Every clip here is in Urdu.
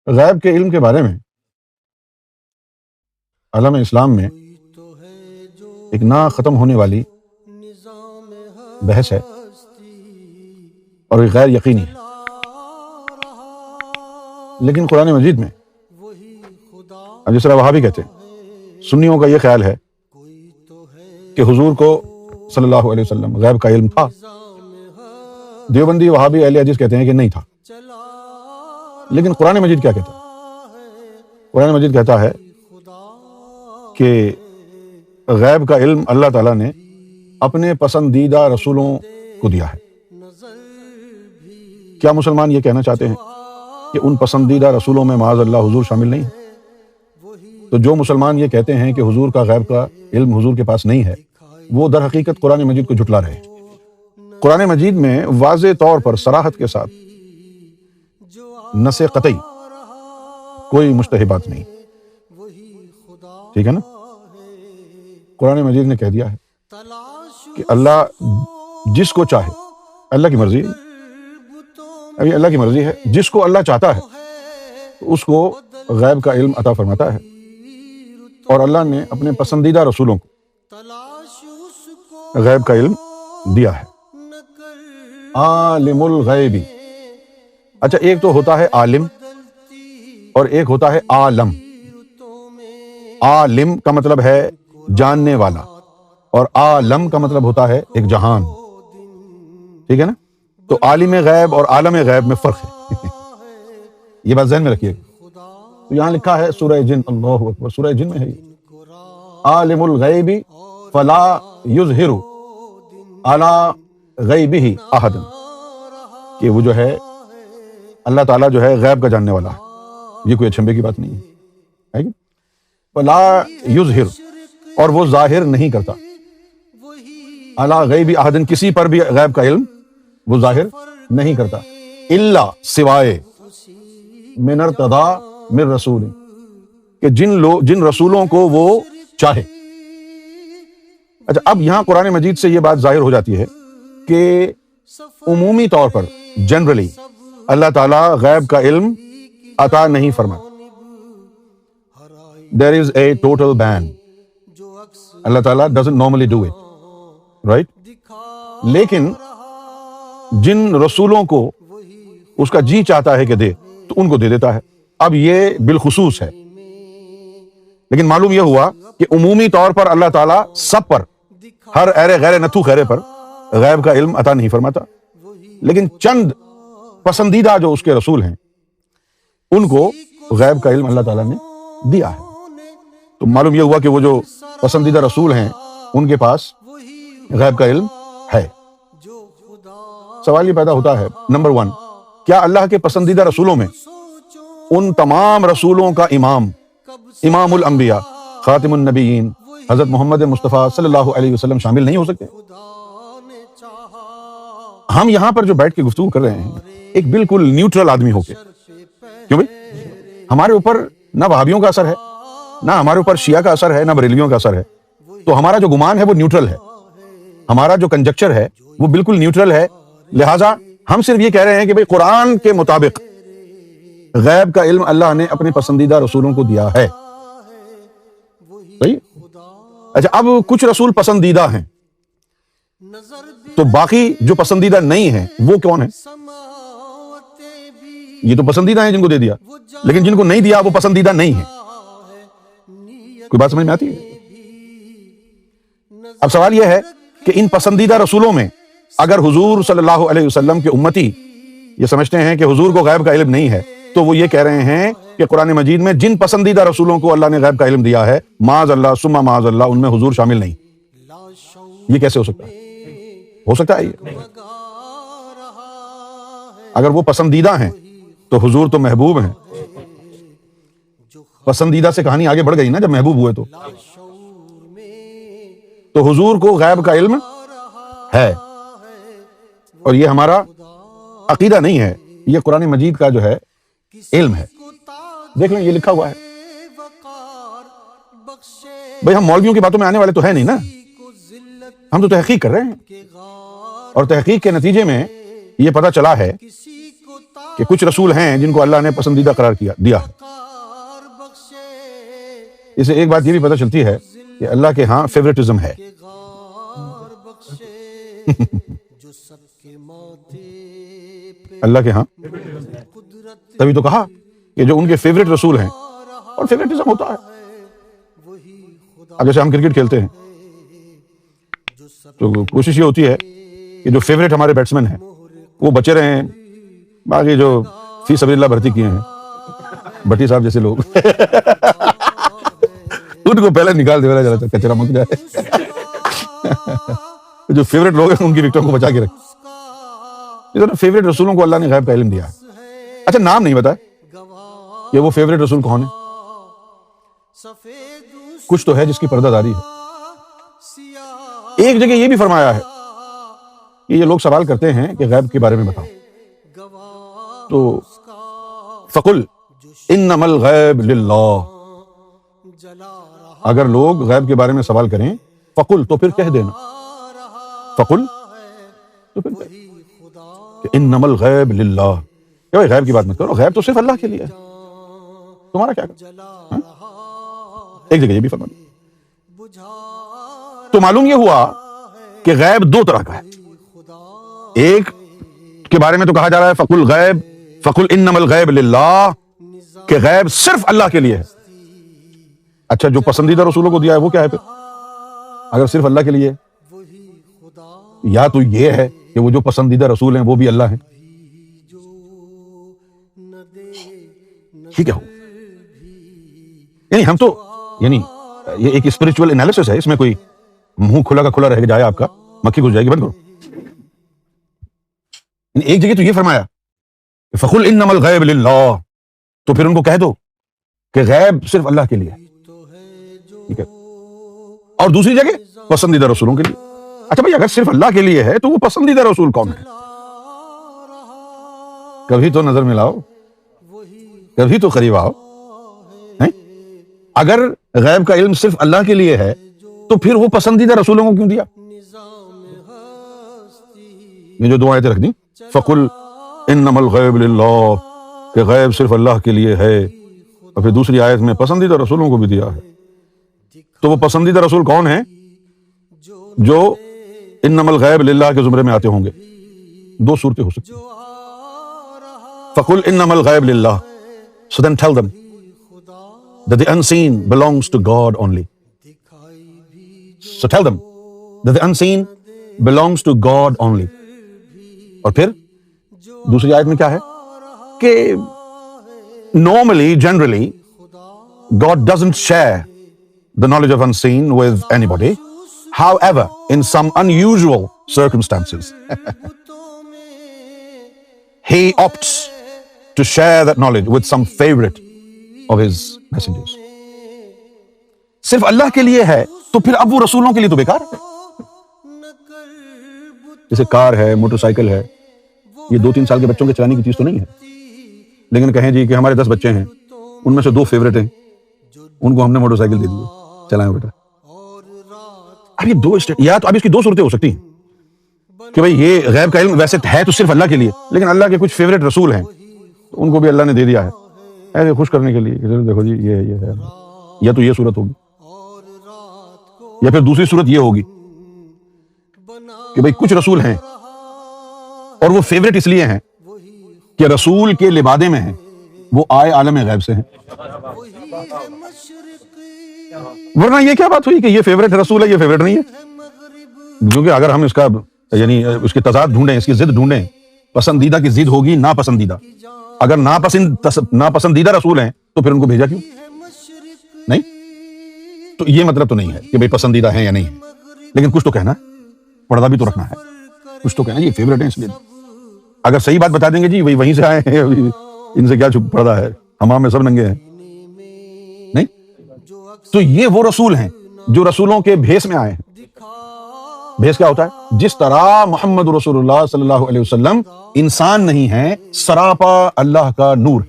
غیب کے علم کے بارے میں عالم اسلام میں ایک نہ ختم ہونے والی بحث ہے اور یہ غیر یقینی ہے، لیکن قرآن مجید میں اب جس طرح وہابی کہتے ہیں، سنیوں کا یہ خیال ہے کہ حضور کو صلی اللہ علیہ وسلم غیب کا علم تھا، دیوبندی وہابی اہل حدیث کہتے ہیں کہ نہیں تھا۔ لیکن قرآن مجید کیا کہتا ہے؟ قرآن مجید کہتا ہے کہ غیب کا علم اللہ تعالیٰ نے اپنے پسندیدہ رسولوں کو دیا ہے۔ کیا مسلمان یہ کہنا چاہتے ہیں کہ ان پسندیدہ رسولوں میں معاذ اللہ حضور شامل نہیں ہے؟ تو جو مسلمان یہ کہتے ہیں کہ حضور کا غیب کا علم حضور کے پاس نہیں ہے، وہ در حقیقت قرآن مجید کو جھٹلا رہے ہیں۔ قرآن مجید میں واضح طور پر صراحت کے ساتھ نص قطعی کوئی مشتہبات نہیں، ٹھیک ہے نا؟ قرآن مجید نے کہہ دیا ہے کہ اللہ جس کو چاہے، اللہ کی مرضی ہے، ابھی اللہ کی مرضی ہے، جس کو اللہ چاہتا ہے اس کو غیب کا علم عطا فرماتا ہے، اور اللہ نے اپنے پسندیدہ رسولوں کو غیب کا علم دیا ہے۔ عالم الغیبی، اچھا ایک تو ہوتا ہے عالم اور ایک ہوتا ہے عالم۔ عالم کا مطلب ہے جاننے والا، اور عالم کا مطلب ہوتا ہے ایک جہان، ٹھیک ہے نا؟ تو عالم غیب اور عالم غیب میں فرق ہے، یہ بات ذہن میں رکھیے۔ تو یہاں لکھا ہے سورہ جن، اللہ اکبر، سورہ جن میں ہے یہ، عالم الغیب فلا یظہر علی غیبہ احد، کہ وہ جو ہے اللہ تعالیٰ جو ہے غیب کا جاننے والا ہے، یہ کوئی اچھمبے کی بات نہیں ہے کہ فلا یظہر، اور وہ ظاہر نہیں کرتا، علی غیب احد، کسی پر بھی غیب کا علم وہ ظاہر نہیں کرتا، الا سوائے من ارتضی من رسول، کہ جن رسولوں کو وہ چاہے۔ اچھا اب یہاں قرآن مجید سے یہ بات ظاہر ہو جاتی ہے کہ عمومی طور پر جنرلی اللہ تعالیٰ غیب کا علم عطا نہیں فرماتا، there is a total ban، اللہ تعالیٰ doesn't normally do it، right؟ لیکن جن رسولوں کو اس کا جی چاہتا ہے کہ دے تو ان کو دے دیتا ہے۔ اب یہ بالخصوص ہے، لیکن معلوم یہ ہوا کہ عمومی طور پر اللہ تعالیٰ سب پر، ہر ایرے غیر نتھو خیرے پر غیب کا علم عطا نہیں فرماتا، لیکن چند پسندیدہ جو اس کے رسول ہیں ان کو غیب کا علم اللہ تعالیٰ نے دیا ہے۔ تو معلوم یہ ہوا کہ وہ جو پسندیدہ رسول ہیں ان کے پاس غیب کا علم ہے۔ سوال یہ پیدا ہوتا ہے، نمبر 1، کیا اللہ کے پسندیدہ رسولوں میں ان تمام رسولوں کا امام الانبیاء، خاتم النبیین، حضرت محمد مصطفیٰ صلی اللہ علیہ وسلم شامل نہیں ہو سکتے؟ ہم یہاں پر جو بیٹھ کے گفتگو کر رہے ہیں ایک بالکل نیوٹرل آدمی ہو کے، کیوں بھائی؟ ہمارے اوپر نہ وہابیوں کا اثر ہے، نہ ہمارے اوپر شیعہ کا اثر ہے، نہ بریلویوں کا اثر ہے، تو ہمارا جو گمان ہے وہ نیوٹرل ہے، ہمارا جو کنجکچر ہے وہ بالکل نیوٹرل ہے۔ لہٰذا ہم صرف یہ کہہ رہے ہیں کہ بھئی قرآن کے مطابق غیب کا علم اللہ نے اپنے پسندیدہ رسولوں کو دیا ہے، صحیح؟ اچھا اب کچھ رسول پسندیدہ ہیں، تو باقی جو پسندیدہ نہیں ہیں وہ کون ہیں؟ یہ تو پسندیدہ ہیں جن کو دے دیا، لیکن جن کو نہیں دیا وہ پسندیدہ نہیں ہیں۔ کوئی بات سمجھ میں آتی ہے؟ اب سوال یہ ہے کہ ان پسندیدہ رسولوں میں اگر حضور صلی اللہ علیہ وسلم کے امتی یہ سمجھتے ہیں کہ حضور کو غیب کا علم نہیں ہے، تو وہ یہ کہہ رہے ہیں کہ قرآن مجید میں جن پسندیدہ رسولوں کو اللہ نے غیب کا علم دیا ہے، معاذ اللہ ثم معاذ اللہ، ان میں حضور شامل نہیں۔ یہ کیسے ہو سکتا ہے؟ ہو سکتا ہے یہ؟ اگر وہ پسندیدہ ہیں تو حضور تو محبوب ہیں، پسندیدہ سے کہانی آگے بڑھ گئی نا جب محبوب ہوئے تو حضور کو غیب کا علم ہے، اور یہ ہمارا عقیدہ نہیں ہے، یہ قرآن مجید کا جو ہے علم ہے۔ دیکھ لیں یہ لکھا ہوا ہے، بھئی ہم مولویوں کی باتوں میں آنے والے تو ہے نہیں نا، ہم تو تحقیق کر رہے ہیں، اور تحقیق کے نتیجے میں یہ پتہ چلا ہے کہ کچھ رسول ہیں جن کو اللہ نے پسندیدہ قرار دیا ہے. اسے ایک بات یہ بھی پتہ چلتی ہے کہ اللہ کے ہاں فیوریٹزم ہے. اللہ کے ہاں تبھی تو کہا کہ جو ان کے فیوریٹ رسول ہیں، اور فیوریٹزم ہوتا ہے. اب جیسے ہم کرکٹ کھیلتے ہیں تو کوشش یہ ہوتی ہے کہ جو فیوریٹ ہمارے بیٹسمین ہیں وہ بچے رہے ہیں، باقی جو فی سبیل اللہ بھرتی کیے ہیں بھٹی صاحب جیسے لوگ ان کو پہلے نکال دیا جاتا ہے، کچرا مک جائے. جو فیوریٹ لوگ ہیں ان کی وکٹوں کو بچا کے رکھے. فیوریٹ رسولوں کو اللہ نے غیب کا علم دیا ہے. اچھا نام نہیں بتایا کہ وہ فیوریٹ رسول کون ہے. کچھ تو ہے جس کی پردہ داری ہے. ایک جگہ یہ بھی فرمایا ہے کہ یہ لوگ سوال کرتے ہیں کہ غیب کے بارے میں بتاؤ، تو فقل انما الغیب للہ. اگر لوگ غیب کے بارے میں سوال کریں فقل تو پھر کہہ دینا، فقل تو پھر کہ انما الغیب للہ، کہ بھائی غیب کی بات مت کرو، غیب تو صرف اللہ کے لیے ہے، تمہارا کیا کرنا. ایک جگہ یہ بھی فرمایا. تو معلوم یہ ہوا کہ غیب دو طرح کا ہے. ایک کے بارے میں تو کہا جا رہا ہے فقل غیب، فقل انما الغیب للہ، کہ غیب صرف اللہ کے لیے ہے. اچھا جو پسندیدہ رسولوں کو دیا ہے وہ کیا ہے پھر؟ اگر صرف اللہ کے لیے، یا تو یہ ہے کہ وہ جو پسندیدہ رسول ہیں وہ بھی اللہ ہیں، ٹھیک ہے. یعنی ہم تو یہ ایک اسپرچول انالیسس ہے، اس میں کوئی منہ کھلا کا کھلا رہ جائے آپ کا، مکھی گھس جائے گی، بند کرو. ایک جگہ تو یہ فرمایا فقل انما الغیب للہ، تو پھر ان کو کہہ دو کہ غیب صرف اللہ کے لیے، ٹھیک ہے. اور دوسری جگہ پسندیدہ رسولوں کے لیے. اچھا بھائی اگر صرف اللہ کے لیے ہے تو وہ پسندیدہ رسول کون ہے؟ کبھی تو نظر ملاؤ، کبھی تو قریب آؤ. اگر غیب کا علم صرف اللہ کے لیے ہے تو پھر وہ پسندیدہ رسولوں کو کیوں دیا؟ یہ جو دو آیتیں رکھ دیں، فقل انما الغیب للہ، کہ غیب صرف اللہ کے لیے ہے، اور پھر دوسری آیت میں پسندیدہ رسولوں کو بھی دیا ہے. تو وہ پسندیدہ رسول کون ہیں جو انما الغیب للہ کے زمرے میں آتے ہوں گے؟ دو صورتیں ہو سکتی ہیں. فقل انما الغیب للہ، so then tell them that the unseen belongs to God only. So tell them that the unseen belongs to God only. اور پھر دوسری آیت میں کیا ہے کہ normally, generally, God doesn't share the knowledge of unseen with anybody. However, in some unusual circumstances, He opts to share that knowledge with some favorite of His messengers. صرف اللہ کے لیے ہے تو پھر اب وہ رسولوں کے لیے تو بیکار ہے. جیسے کار ہے، موٹر سائیکل ہے، یہ 2-3 سال کے بچوں کے چلانے کی چیز تو نہیں ہے. لیکن کہیں جی کہ ہمارے 10 بچے ہیں، ان میں سے 2 فیوریٹ ہیں، ان کو ہم نے موٹر سائیکل دے دی، چلائیں بیٹا. اب یہ 2 اسٹیٹ، یا تو اب اس کی 2 صورتیں ہو سکتی ہیں کہ بھئی یہ غیب کا علم ویسے ہے تو صرف اللہ کے لیے، لیکن اللہ کے کچھ فیوریٹ رسول ہیں تو ان کو بھی اللہ نے دے دیا ہے ایسے خوش کرنے کے لیے کہ دیکھو جی یہ ہے. یا تو یہ صورت ہوگی، یا پھر دوسری صورت یہ ہوگی کہ بھئی کچھ رسول ہیں اور وہ فیوریٹ اس لیے ہیں کہ رسول کے لبادے میں ہیں، وہ آئے عالم غیب سے ہیں. ورنہ یہ کیا بات ہوئی کہ یہ فیوریٹ رسول ہے، یہ فیوریٹ نہیں ہے؟ کیونکہ اگر ہم اس کا یعنی اس کی تضاد ڈھونڈیں، اس کی ضد ڈھونڈیں، پسندیدہ کی ضد ہوگی ناپسندیدہ. اگر ناپسندیدہ رسول ہیں تو پھر ان کو بھیجا کیوں؟ نہیں تو یہ مطلب تو نہیں ہے کہ بھئی پسندیدہ ہیں یا نہیں ہے، لیکن کچھ تو کہنا ہے، پردہ بھی تو رکھنا ہے، کچھ تو کہنا یہ فیوریٹ ہیں اس لیے. اگر صحیح بات بتا دیں گے جی وہیں سے آئے ہیں، ان سے کیا چھپ پردہ ہے، حمام میں سب ننگے ہیں، نہیں. تو یہ وہ رسول ہیں جو رسولوں کے بھیس میں آئے ہیں. بھیس کیا ہوتا ہے؟ جس طرح محمد رسول اللہ صلی اللہ علیہ وسلم انسان نہیں ہے، سراپا اللہ کا نور.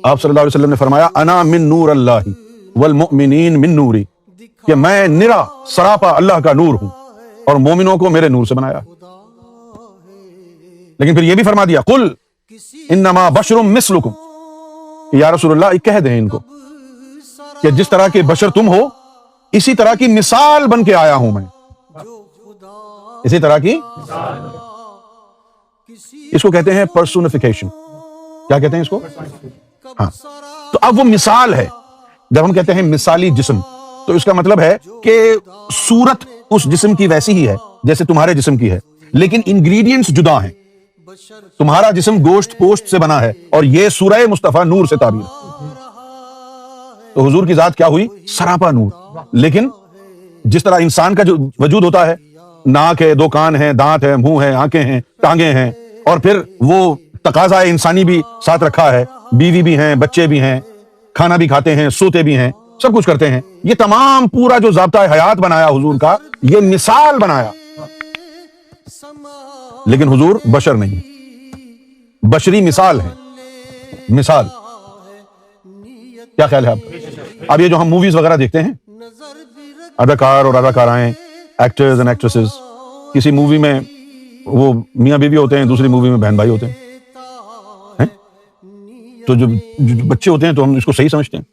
آپ صلی اللہ علیہ وسلم نے فرمایا انا من نور اللہ والمؤمنین من نوری، کہ میں نرا سراپا اللہ کا نور ہوں اور مومنوں کو میرے نور سے بنایا. لیکن پھر یہ بھی فرما دیا قل انما بشر مثلکم، کہ یا رسول اللہ کہہ دیں ان کو کہ جس طرح کے بشر تم ہو اسی طرح کی مثال بن کے آیا ہوں میں، اسی طرح کی، اس کو کہتے ہیں پرسونیفیکیشن. کیا کہتے ہیں اس کو؟ ہاں. تو اب وہ مثال ہے. جب ہم کہتے ہیں مثالی جسم تو اس کا مطلب ہے کہ صورت اس جسم کی ویسی ہی ہے جیسے تمہارے جسم کی ہے، لیکن انگریڈینٹس جدا ہیں. تمہارا جسم گوشت پوشت سے بنا ہے اور یہ سورہ مصطفیٰ نور سے تعبیر ہے. تو حضور کی ذات کیا ہوئی؟ سراپا نور. لیکن جس طرح انسان کا جو وجود ہوتا ہے، ناک ہے، دو کان ہیں، دانت ہے، منہ ہے، آنکھیں ہیں، ٹانگیں ہیں، اور پھر وہ تقاضا انسانی بھی ساتھ رکھا ہے، بیوی بھی ہیں، بچے بھی ہیں، کھانا بھی کھاتے ہیں، سوتے بھی ہیں، سب کچھ کرتے ہیں. یہ تمام پورا جو ضابطہ حیات بنایا حضور کا، یہ مثال بنایا. لیکن حضور بشر نہیں، بشری مثال ہے. مثال کیا خیال ہے آپ؟ اب یہ جو ہم موویز وغیرہ دیکھتے ہیں، اداکار اور اداکارائیں، ایکٹرز اینڈ ایکٹریسز، کسی مووی میں وہ میاں بیوی ہوتے ہیں، دوسری مووی میں بہن بھائی ہوتے ہیں. تو جو بچے ہوتے ہیں تو ہم اس کو صحیح سمجھتے ہیں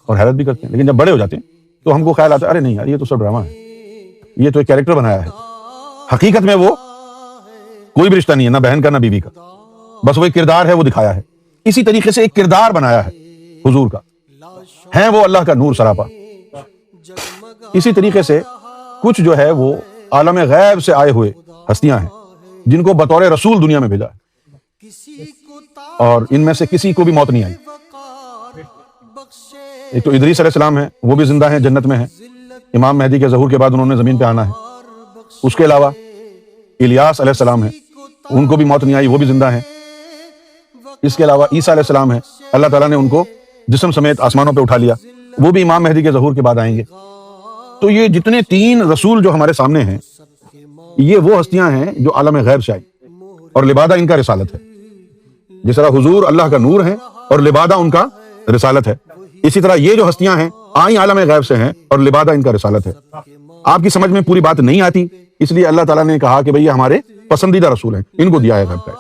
اور حیرت بھی کرتے ہیں، لیکن جب بڑے ہو جاتے ہیں تو ہم کو خیال آتا ہے ارے نہیں یار، یہ تو سب ڈرامہ ہے، یہ تو ایک کیریکٹر بنایا ہے. حقیقت میں وہ کوئی بھی رشتہ نہیں ہے، نہ بہن کا نہ بیوی کا، بس وہ ایک کردار ہے، وہ دکھایا ہے. اسی طریقے سے ایک کردار بنایا ہے حضور کا، ہے وہ اللہ کا نور سراپا. اسی طریقے سے کچھ جو ہے وہ عالم غیب سے آئے ہوئے ہستیاں ہیں جن کو بطور رسول دنیا میں بھیجا ہے، اور ان میں سے کسی کو بھی موت نہیں آئی. ایک تو ادریس علیہ السلام ہے، وہ بھی زندہ ہیں، جنت میں ہیں. امام مہدی کے ظہور کے بعد انہوں نے زمین پہ آنا ہے. اس کے علاوہ الیاس علیہ السلام ہیں، ان کو بھی موت نہیں آئی، وہ بھی زندہ ہیں. اس کے علاوہ عیسیٰ علیہ السلام ہیں، اللہ تعالیٰ نے ان کو جسم سمیت آسمانوں پہ اٹھا لیا، وہ بھی امام مہدی کے ظہور کے بعد آئیں گے. تو یہ جتنے 3 رسول جو ہمارے سامنے ہیں، یہ وہ ہستیاں ہیں جو عالم غیب سے آئی، اور لبادہ ان کا رسالت ہے. جس طرح حضور اللہ کا نور ہیں اور لبادہ ان کا رسالت ہے، اسی طرح یہ جو ہستیاں ہیں آئیں عالم غیب سے ہیں اور لبادہ ان کا رسالت ہے. آپ کی سمجھ میں پوری بات نہیں آتی، اس لیے اللہ تعالیٰ نے کہا کہ بھئی یہ ہمارے پسندیدہ رسول ہیں، ان کو دیا ہے غیب کا.